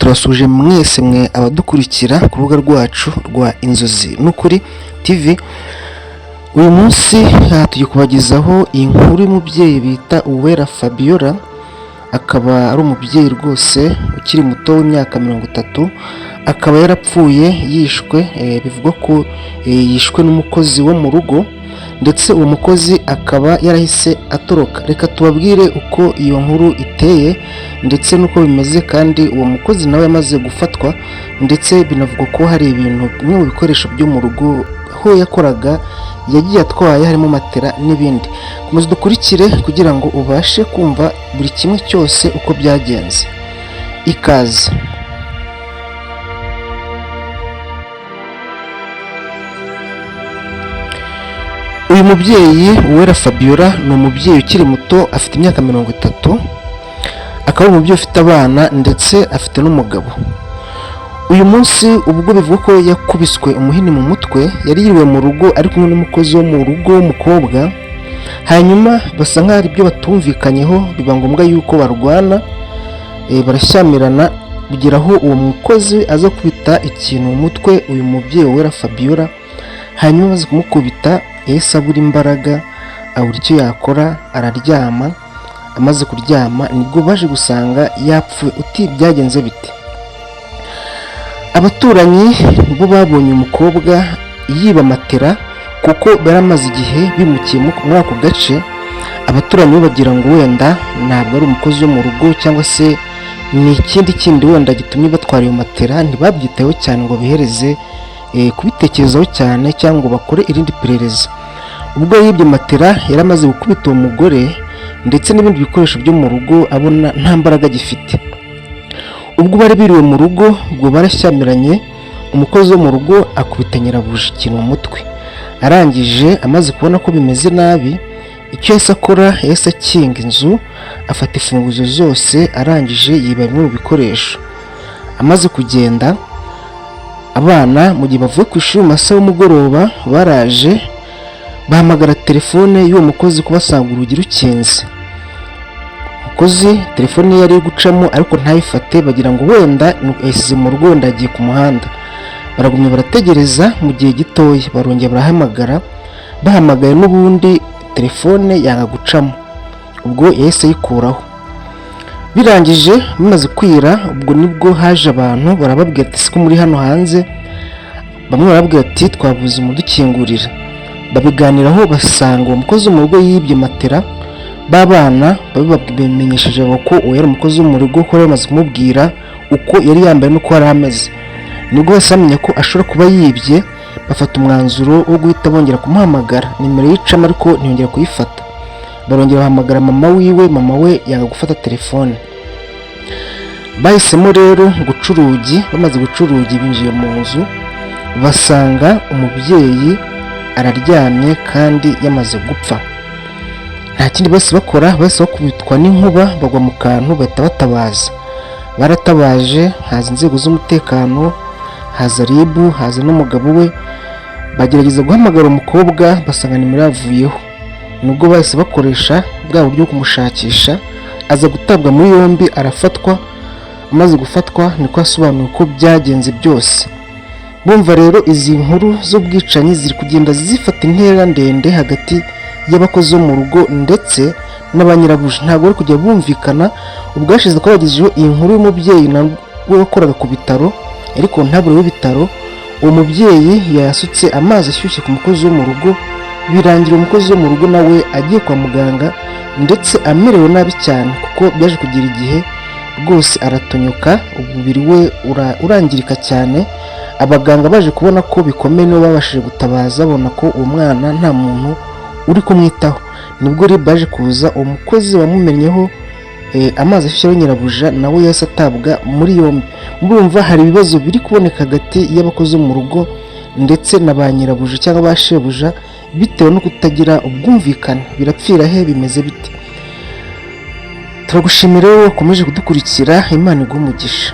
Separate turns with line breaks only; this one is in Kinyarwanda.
turasuje mwese mwe abadukurikira ku rubuga rwacu rwa Inzozi n'Ukuri TV. Uyu munsi tugiye kubagezaho inkuru y'umubyeyi bita Uwera Fabiola, akaba ari umubyeyi rwose ukiri muto w'imyaka 30, akaba yarapfuye yishwe, bivugwa ko yishwe n'umukozi wo mu rugo, ndetse uwo mukozi akaba yarahise atoroka. Reka tubabwire uko iyo nkuru iteye ndetse nuko bimeze, kandi uwo mukozi nawe yamaze gufatwa, ndetse binavugwa ko hari ibintu bimwe mu bikoresho byo mu rugo aho yakoraga yagiye atwaye, harimo matera n'ibindi. Komeza dukurikire kugira ngo ubashe kumva buri kimwe cyose uko byagenze. Ikaze. Uyu mubyeyi Uwera Fabiola ni umubyeyi ukiri muto, afite imyaka 30, akaba ari umubyeyi ufite abana ndetse afite n'umugabo. Uyu munsi ubwo bivugwa ko yakubiswe umuhini mu mutwe, yari yiriwe mu rugo ari kumwe n'umukozi wo mu rugo w'umukobwa, hanyuma basa nk'aho ari ibyo batumvikanyeho, biba ngombwa yuko barwana, barashyamirana kugira aho uwo mukozi aza kubita ikintu mu mutwe uyu mubyeyi Uwera Fabiola. Hanyuma amaze kumukubita yahise abura imbaraga, abura icyo yakora, araryama. Amaze kuryama nibwo baje gusanga yapfuye. Uti byagenze bite? Abaturanyi bo babonye umukobwa yiba matera, kuko baramaze igihe bimukiye muri ako gace. Abaturanyi bo bagira ngo wenda ntabwo ari umukozi wo mu rugo, cyangwa se ni ikindi kindi wenda gitumye batwara iyo matera. Ntibabyitayeho cyane ngo bihereze kubitekerezaho cyane cyangwa ngo bakore irindi perereza. Ubwo yibye matera yaramaze gukubita uwo mugore ndetse n'ibindi bikoresho byo mu rugo, abona nta mbaraga gifite. Ubwo bari biriwe mu rugo, ubwo barashyamiranye, umukozi wo mu rugo akubita nyirabuja ikintu mu mutwe. Arangije amaze kubona ko bimeze nabi, icyo yahise akora yahise akinga inzu, afata imfunguzo zose, arangije yiba bimwe mu bikoresho. Amaze kugenda, abana mu gihe bavuye ku ishuri mu masaha y'umugoroba baraje bahamagara telefone y'uwo mukozi kubasanga urugi rukinze. Umukozi telefone ye yari gucamo ariko ntayifate, bagira ngo wenda yasize mu rugo, wenda agiye ku muhanda. Baragumye barategereza, mu gihe gitoya barongera barahamagara, bahamagaye n'ubundi telefone yanga gucamo. Ubwo yahise ayikuraho. Birangije bimaze kwira, ubwo nibwo haje abantu barababwira ati siko muri hano hanze. Bamwe barabwira ati twavuze umudukingurira. Babiganiraho basanga uwo mukozi wo mu rugo yibye matera. Babana babimenyesheje ko uwo yari umukozi wo mu rugo, ko bamaze kumubwira uko yari yambaye n'uko yari ameze. Nibwo basamenya ko ashobora kuba yibye, bafata umwanzuro wo guhita bongera kumuhamagara. Nimero y'icamo ariko ntiyongera kuyifata. Barongera bahamagara mama wiwe, mama we yanga gufata telefone. Bahisemo rero guca urugi. Bamaze guca urugi binjiye mu nzu, basanga umubyeyi araryamye kandi yamaze gupfa. Nta kindi bose bakora, bose bakubitwa n'inkuba, bagwa mu kantu, bahita batabaza. Baratabaje, haza inzego z'umutekano, haza RIB, haza n'umugabo we, bagerageza guhamagara umukobwa, basanga nimero yavuyeho. Nubwo bahise bakoresha bwa buryo kumushakisha, aza gutabwa muri yombi, arafatwa. Amaze gufatwa niko yasobanuye uko byagenze byose. Bumva rero izi nkuru z'ubwicanyi ziri kugenda zifata intera ndende hagati y'abakozi bo mu rugo ndetse n'abanyirabuja. Ntabwo bari kujya bumvikana. Ubwashize ko bagejejeho iyi nkuru y'umubyeyi nawe wakoraga ku bitaro, ariko ntabure w'ibitaro, uwo mubyeyi yasutse amazi ashyushye ku mukozi wo mu rugo, birangira umukozi wo mu rugo nawe agiye kwa muganga ndetse amerewe nabi cyane, kuko byaje kugira igihe rwose aratonyoka, umubiri we urangirika cyane. Abaganga baje kubona ko bikomeye, nibo babashije gutabaza, babona ko uwo mwana nta muntu uri kumwitaho. Nibwo RIB baje kuza, uwo mukozi wamumennyeho amazi ashyushye nyirabuja nawe yahise atabwa muri yombi. Murumva hari ibibazo biri kuboneka hagati y'abakozi bo mu rugo ndetse na ba nyirabuja cyangwa ba shebuja, bitewe no kutagira ubwumvikane. Birapfira he? Bimeze bite? Turagushimira wowe wakomeje kudukurikira. Imana iguhe umugisha.